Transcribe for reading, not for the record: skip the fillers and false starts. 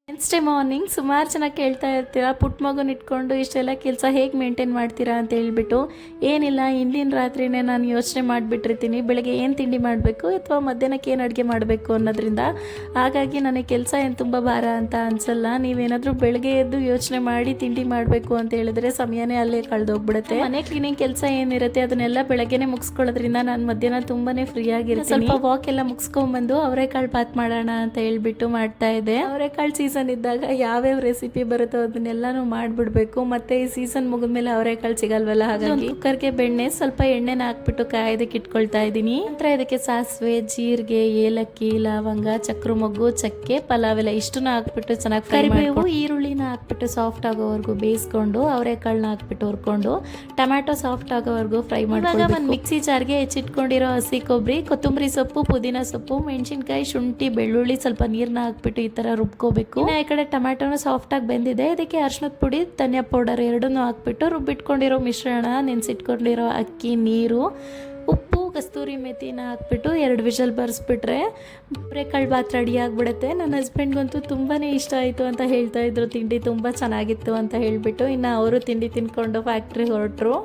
Wednesday morning ಸುಮಾರು ಜನ ಕೇಳ್ತಾ ಇರ್ತೀರಾ, ಪುಟ್ಟ ಮಗುನ ಇಟ್ಕೊಂಡು ಇಷ್ಟೆಲ್ಲ ಕೆಲಸ ಹೇಗೆ ಮೇಂಟೈನ್ ಮಾಡ್ತೀರಾ ಅಂತ ಹೇಳ್ಬಿಟ್ಟು. ಏನಿಲ್ಲ, ಹಿಂದಿನ ರಾತ್ರಿನೇ ನಾನು ಯೋಚನೆ ಮಾಡಿಬಿಟ್ಟಿರ್ತೀನಿ ಬೆಳಗ್ಗೆ ಏನು ತಿಂಡಿ ಮಾಡಬೇಕು ಅಥವಾ ಮಧ್ಯಾಹ್ನಕ್ಕೆ ಏನು ಅಡುಗೆ ಮಾಡಬೇಕು ಅನ್ನೋದ್ರಿಂದ. ಹಾಗಾಗಿ ನನಗೆ ಕೆಲಸ ಏನು ತುಂಬ ಭಾರ ಅಂತ ಅನಿಸಲ್ಲ. ನೀವೇನಾದರೂ ಬೆಳಗ್ಗೆ ಎದ್ದು ಯೋಚನೆ ಮಾಡಿ ತಿಂಡಿ ಮಾಡಬೇಕು ಅಂತ ಹೇಳಿದ್ರೆ ಸಮಯನೇ ಅಲ್ಲೇ ಕಳೆದೋಗ್ಬಿಡುತ್ತೆ. ಮನೆ ಕ್ಲೀನಿಂಗ್ ಕೆಲಸ ಏನಿರುತ್ತೆ ಅದನ್ನೆಲ್ಲ ಬೆಳಗ್ಗೆನೇ ಮುಗಿಸ್ಕೊಳ್ಳೋದ್ರಿಂದ ನಾನು ಮಧ್ಯಾಹ್ನ ತುಂಬಾ ಫ್ರೀ ಆಗಿರ್ತೀನಿ. ಸ್ವಲ್ಪ ವಾಕ್ ಎಲ್ಲ ಮುಗಿಸ್ಕೊಂಡ್ಬಂದು ಅವರೆಕಾಳು ಬಾತ್ ಮಾಡೋಣ ಅಂತ ಹೇಳ್ಬಿಟ್ಟು ಮಾಡ್ತಾ ಇದ್ದೆ. ಅವರೆಕಾಳು ಸೀಸನ್ ಇದ್ದಾಗ ಯಾವ್ಯಾವ ರೆಸಿಪಿ ಬರುತ್ತೋ ಅದನ್ನೆಲ್ಲಾನು ಮಾಡಿಬಿಡ್ಬೇಕು. ಮತ್ತೆ ಈ ಸೀಸನ್ ಮುಗಿದ್ಮೇಲೆ ಅವರೆಕಾಳು ಸಿಗಲ್ವಲ್ಲ, ಹಾಗಾಗಿ ಕುಕ್ಕರ್ಗೆ ಬೆಣ್ಣೆ ಸ್ವಲ್ಪ ಎಣ್ಣೆನ ಹಾಕ್ಬಿಟ್ಟು ಕಾಯೋದಕ್ಕೆ ಇಟ್ಕೊಳ್ತಾ ಇದ್ದೀನಿ. ನಂತರ ಇದಕ್ಕೆ ಸಾಸಿವೆ, ಜೀರಿಗೆ, ಏಲಕ್ಕಿ, ಲವಂಗ, ಚಕ್ರ ಮೊಗ್ಗು, ಚಕ್ಕೆ, ಪಲಾವ್ ಎಲ್ಲ ಇಷ್ಟನ್ನ ಹಾಕ್ಬಿಟ್ಟು ಚೆನ್ನಾಗಿ ಕರಿಬೇವು, ಈರುಳ್ಳಿನ ಹಾಕ್ಬಿಟ್ಟು ಸಾಫ್ಟ್ ಆಗೋವರೆಗೂ ಬೇಯಿಸ್ಕೊಂಡು ಅವರೆಕಾಳನ್ನ ಹಾಕ್ಬಿಟ್ಟು ಹುರ್ಕೊಂಡು ಟೊಮ್ಯಾಟೊ ಸಾಫ್ಟ್ ಆಗೋವರೆಗೂ ಫ್ರೈ ಮಾಡ್ಕೊಂಡು ಒಂದು ಮಿಕ್ಸಿ ಜಾರ್ಗೆ ಹೆಚ್ಚಿಟ್ಕೊಂಡಿರೋ ಹಸಿ ಕೊಬ್ಬರಿ, ಕೊತ್ತಂಬರಿ ಸೊಪ್ಪು, ಪುದೀನ ಸೊಪ್ಪು, ಮೆಣಸಿನ್ಕಾಯಿ, ಶುಂಠಿ, ಬೆಳ್ಳುಳ್ಳಿ, ಸ್ವಲ್ಪ ನೀರನ್ನ ಹಾಕ್ಬಿಟ್ಟು ಈ ತರ ರುಬ್ಕೋಬೇಕು. ಈ ಕಡೆ ಟೊಮ್ಯಾಟೊನ ಸಾಫ್ಟ್ ಆಗಿ ಬೆಂದಿದೆ. ಇದಕ್ಕೆ ಅರಿಶಿನದ ಪುಡಿ, ಧನಿಯಾ ಪೌಡರ್ ಎರಡನ್ನೂ ಹಾಕ್ಬಿಟ್ಟು ರುಬ್ಬಿಟ್ಕೊಂಡಿರೋ ಮಿಶ್ರಣ, ನೆನೆಸಿಟ್ಕೊಂಡಿರೋ ಅಕ್ಕಿ, ನೀರು, ಉಪ್ಪು, ಕಸ್ತೂರಿ ಮೆಥಿನ ಹಾಕ್ಬಿಟ್ಟು 2 ವಿಷಲ್ ಬರ್ಸ್ಬಿಟ್ರೆ ಅವರೆಕಾಳು ಬಾತ್ ರೆಡಿ ಆಗಿಬಿಡುತ್ತೆ. ನನ್ನ ಹಸ್ಬೆಂಡ್ಗಂತೂ ತುಂಬಾ ಇಷ್ಟ ಆಯಿತು ಅಂತ ಹೇಳ್ತಾ ಇದ್ರು. ತಿಂಡಿ ತುಂಬ ಚೆನ್ನಾಗಿತ್ತು ಅಂತ ಹೇಳಿಬಿಟ್ಟು ಇನ್ನು ಅವರು ತಿಂಡಿ ತಿನ್ಕೊಂಡು ಫ್ಯಾಕ್ಟ್ರಿಗೆ ಹೊರಟರು.